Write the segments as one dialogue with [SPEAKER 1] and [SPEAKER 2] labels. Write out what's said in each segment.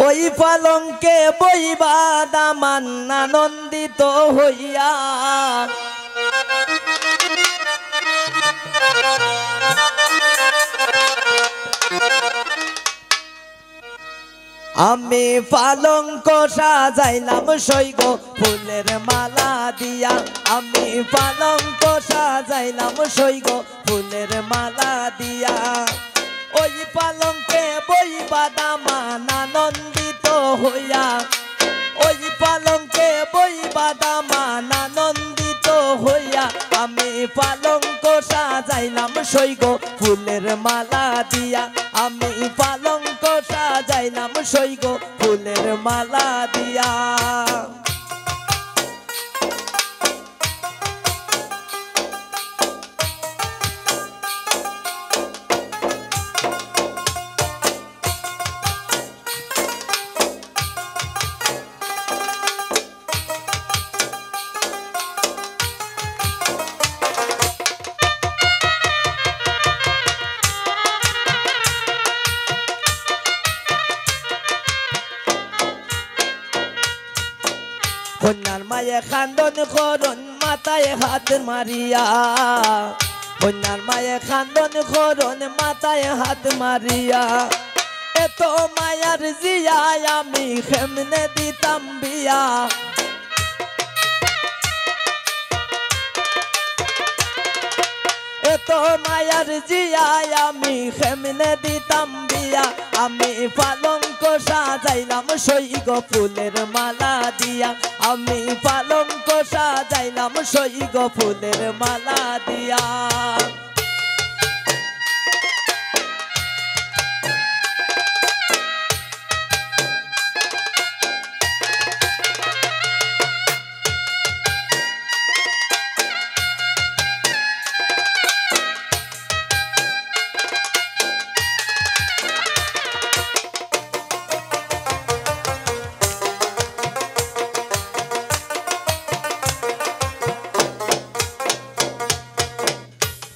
[SPEAKER 1] ওই পালঙ্কে বইবা দামান আনন্দিত হইয়া আমি পালঙ্ক সাজাইলাম সৈগ ফুলের মালা দিয়া আমি পালঙ্ক সাজাইলাম সৈগ ফুলের মালা দিয়া ওই পালঙ্কে বইবা দামান আনন্দিত হইয়া ওই পালঙ্কে বইবা দামান আনন্দিত হইয়া আমি পালঙ্ক সাজাইলাম সৈগ ফুলের মালা দিয়া আমি পালঙ্ক সাজাইলাম সৈগ ফুলের মালা দিয়া কন্যার মায়ে খান্দন করন মাথায় হাত মারিয়া কন্যার মায়ে খান্দন করন মাথায় হাত মারিয়া এত মায়ার জিয়া আমি কেমনে দিতাম বিয়া এত মায়ার জিয়া আমি কেমনে দিতাম বিয়া আমি পালঙ্ক সাজাইলাম সৈগ ফুলের মালা দিয়া আমি পালঙ্ক সাজাইলাম সৈগ ফুলের মালা দিয়া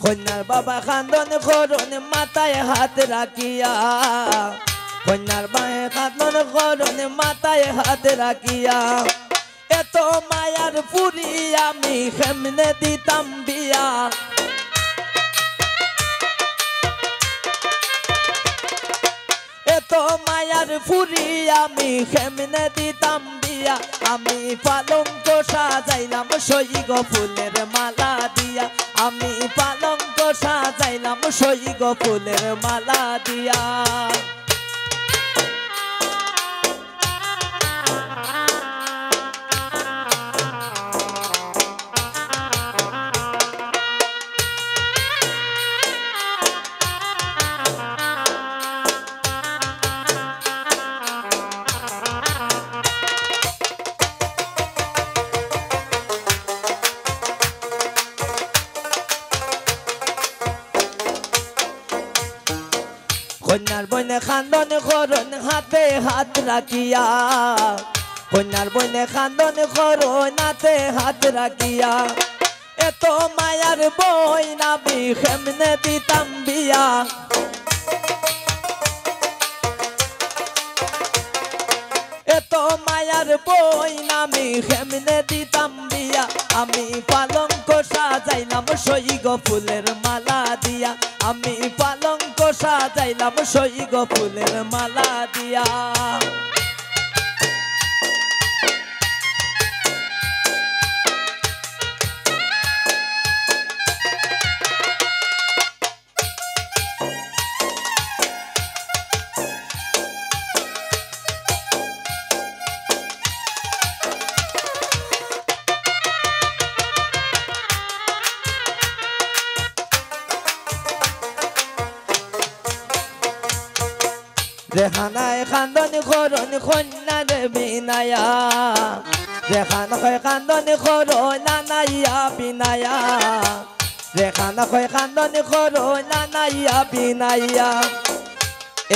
[SPEAKER 1] কন্যার বাবা খান্দন করন মাথায় হাত রাখিয়া কন্যার বাবা খান্দন করন মাথায় হাত রাখিয়া এত মায়ার পুরি আমি কেমনে দিতাম বিয়া এত মায়ার পুরি আমি কেমনে দিতাম বিয়া আমি পালঙ্ক সাজাইলাম সৈগ ফুলের মালা দিয়া আমি পালঙ্ক সাজাইলাম সৈগ ফুলের মালা দিয়া কন্যার বনে খান্দন করন হাতে হাত রাখিয়া কন্যার বনে খান্দন করন হাতে হাত রাখিয়া এত মায়ার বই নাবি কেমনে দিতাম বিয়া এত মায়ার বই নামি কেমনে দিতাম বিয়া আমি পালঙ্ক সাজাইলাম সৈগ ফুলের মালা দিয়া আমি পালঙ্ক সাজাইলাম সৈগ ফুলের মালা দিয়া রেহানায় খান্দন করন কন্যার বিনায়া রেহানায় খান্দন করন নানাইয়া বিনায়া রেহানায় খান্দন করন নানাইয়া বিনাইয়া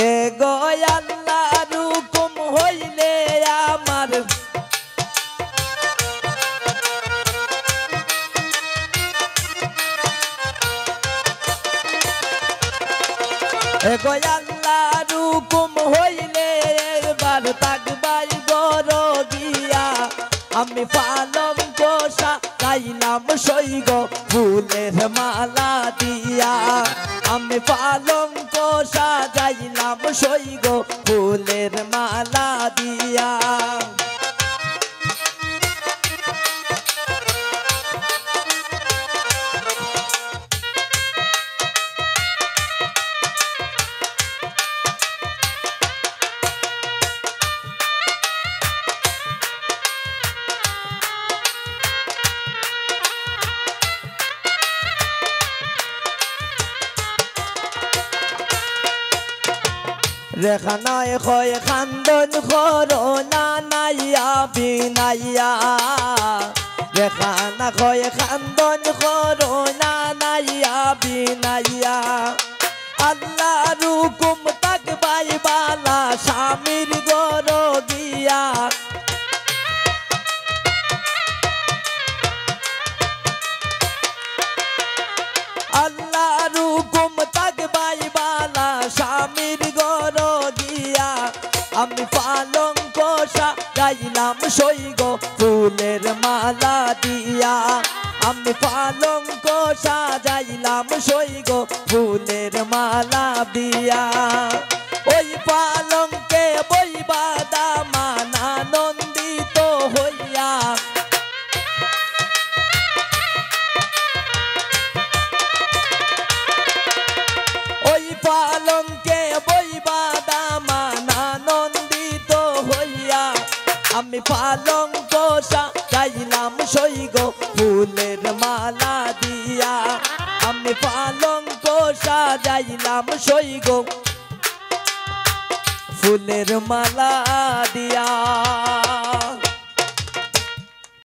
[SPEAKER 1] এ গো আল্লাহর হুকুম হইলে আমার এ গো আল্লাহর হুকুম হইলে এবার ফুলের মালা দিয়া রেখানায় হয় খান্দন করোনা নাইয়া বিনাইয়া রেখানা হয় খান্দন করোনা নাইয়া বিনাইয়া আল্লাহর হুকুম তাকবাই বালা স্বামীর গর গিয়া আল্লাহর হুকুম তাকবাই বালা স্বামীর গর গিয়া আমি পালঙ্ক সাজাইলাম সইগ ফুলের মালা দিয়া আমি পালঙ্ক সাজাইলাম সইগ ফুলের মালা দিয়া ওই পালঙ্কে বইবা দামান আনন্দিত হইয়া ওই পালঙ্কে বইবা দামান আনন্দিত হইয়া আমি পালঙ্ক সাজাইলাম সইগ ফুলের মালা দিয়া আমি পালঙ্ক সাজাইলাম সইগ ফুলের মালা দিয়া।